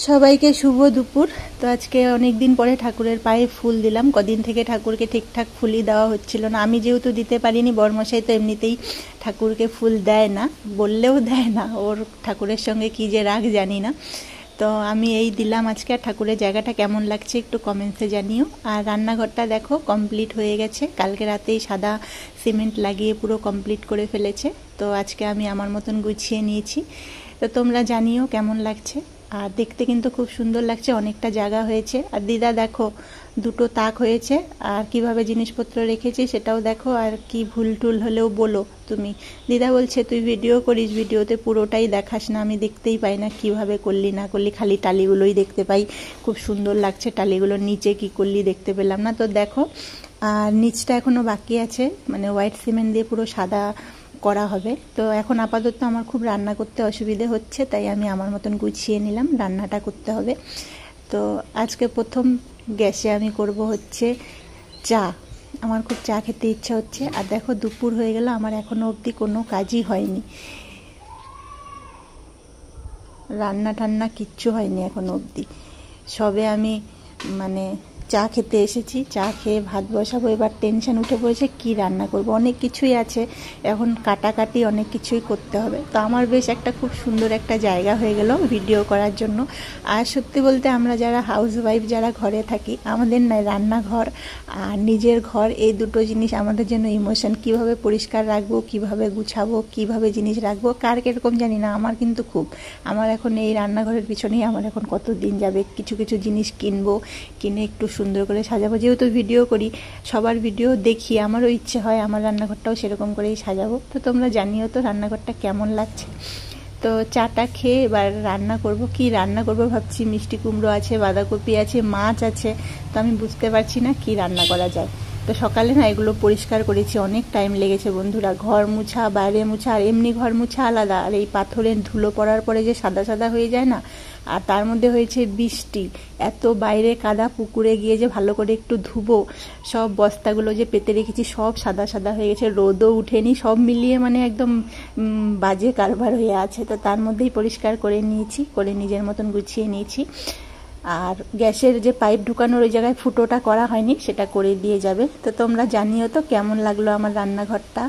সবাইকে শুভ দুপুর। তো আজকে অনেক দিন পরে ঠাকুরের পায়ে ফুল দিলাম। কদিন থেকে ঠাকুরকে ঠিকঠাক ফুলই দেওয়া হচ্ছিল না। আমি যেহেতু দিতে পারিনি, বরমশাই তো এমনিতেই ঠাকুরকে ফুল দেয় না, বললেও দেয় না। ওর ঠাকুরের সঙ্গে কী যে রাগ জানি না। তো আমি এই দিলাম আজকে। আর ঠাকুরের জায়গাটা কেমন লাগছে একটু কমেন্টসে জানিও। আর রান্নাঘরটা দেখো কমপ্লিট হয়ে গেছে, কালকে রাতেই সাদা সিমেন্ট লাগিয়ে পুরো কমপ্লিট করে ফেলেছে। তো আজকে আমি আমার মতন গুছিয়ে নিয়েছি। তো তোমরা জানিও কেমন লাগছে। আর দেখতে কিন্তু খুব সুন্দর লাগছে, অনেকটা জায়গা হয়েছে। আর দিদা দেখো দুটো তাক হয়েছে, আর কিভাবে জিনিসপত্র রেখেছি সেটাও দেখো। আর কি ভুল টুল হলেও বলো তুমি। দিদা বলছে তুই ভিডিও করিস, ভিডিওতে পুরোটাই দেখাস না, আমি দেখতেই পাই না কিভাবে করলি না করলি, খালি টালিগুলোই দেখতে পাই। খুব সুন্দর লাগছে টালিগুলোর নিচে কি করলি দেখতে পেলাম না। তো দেখো, আর নিচটা এখনও বাকি আছে, মানে হোয়াইট সিমেন্ট দিয়ে পুরো সাদা করা হবে। তো এখন আপাতত আমার খুব রান্না করতে অসুবিধে হচ্ছে, তাই আমি আমার মতন গুছিয়ে নিলাম, রান্নাটা করতে হবে। তো আজকে প্রথম গ্যাসে আমি করব হচ্ছে চা। আমার খুব চা খেতে ইচ্ছা হচ্ছে। আর দেখো দুপুর হয়ে গেল, আমার এখনও অবধি কোনো কাজই হয়নি, রান্না টান্না কিচ্ছু হয়নি এখনও অবধি। সবে আমি মানে চা খেতে এসেছি, চা খেয়ে ভাত বসাবো। এবার টেনশন উঠে পড়েছে কি রান্না করব, অনেক কিছুই আছে এখন, কাটাকাটি অনেক কিছুই করতে হবে। তো আমার বেশ একটা খুব সুন্দর একটা জায়গা হয়ে গেল ভিডিও করার জন্য। আর সত্যি বলতে আমরা যারা হাউসওয়াইফ, যারা ঘরে থাকি, আমাদের না রান্নাঘর আর নিজের ঘর, এই দুটো জিনিস আমাদের জন্য ইমোশন। কিভাবে পরিষ্কার রাখবো, কিভাবে গুছাবো, কিভাবে জিনিস রাখবো, কার কীরকম জানি না, আমার কিন্তু খুব, আমার এখন এই রান্নাঘরের পিছনেই আমার এখন কত দিন যাবে। কিছু কিছু জিনিস কিনবো, কিনে একটু সুন্দর করে সাজাবো। যেহেতু ভিডিও করি, সবার ভিডিও দেখি, আমারও ইচ্ছে হয় আমার রান্নাঘরটাও সেরকম করেই সাজাবো। তো তোমরা জানিও তো রান্নাঘরটা কেমন লাগছে। তো চাটা খেয়ে এবার রান্না করব। কি রান্না করব ভাবছি, মিষ্টি কুমড়ো আছে, বাঁধাকপি আছে, মাছ আছে। তো আমি বুঝতে পারছি না কি রান্না করা যায়। তো সকালে না এগুলো পরিষ্কার করেছি, অনেক টাইম লেগেছে বন্ধুরা। ঘর মুছা, বাইরে মুছা, আর এমনি ঘর মুছা আলাদা, আর এই পাথরের ধুলো পড়ার পরে যে সাদা সাদা হয়ে যায় না, আর তার মধ্যে হয়েছে বৃষ্টি, এত বাইরে কাদা, পুকুরে গিয়ে যে ভালো করে একটু ধুবো, সব বস্তাগুলো যে পেতে রেখেছি সব সাদা সাদা হয়ে গেছে, রোদও উঠেনি, সব মিলিয়ে মানে একদম বাজে কারবার হয়ে আছে। তো তার মধ্যেই পরিষ্কার করে নিয়েছি, করে নিজের মতন গুছিয়ে নিয়েছি। আর গ্যাসের যে পাইপ ঢুকানোর ওই জায়গায় ফুটোটা করা হয়নি, সেটা করে দিয়ে যাবে। তো তোমরা জানিও তো কেমন লাগলো আমার রান্নাঘরটা।